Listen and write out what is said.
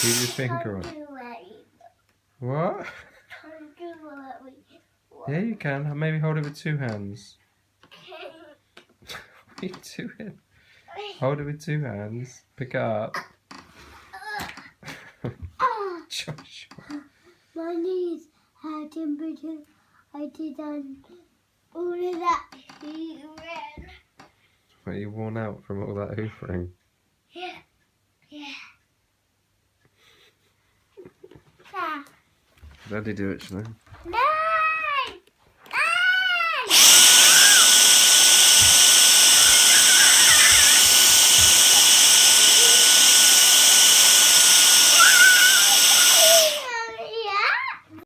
Use your finger on. What? Yeah, you can. Maybe hold it with two hands. What are you doing? Hold it with two hands. Pick it up. Joshua. My knees hurting because I did all of that hoovering. Are you worn out from all that hoovering? Yeah. Daddy do it, shall I? No.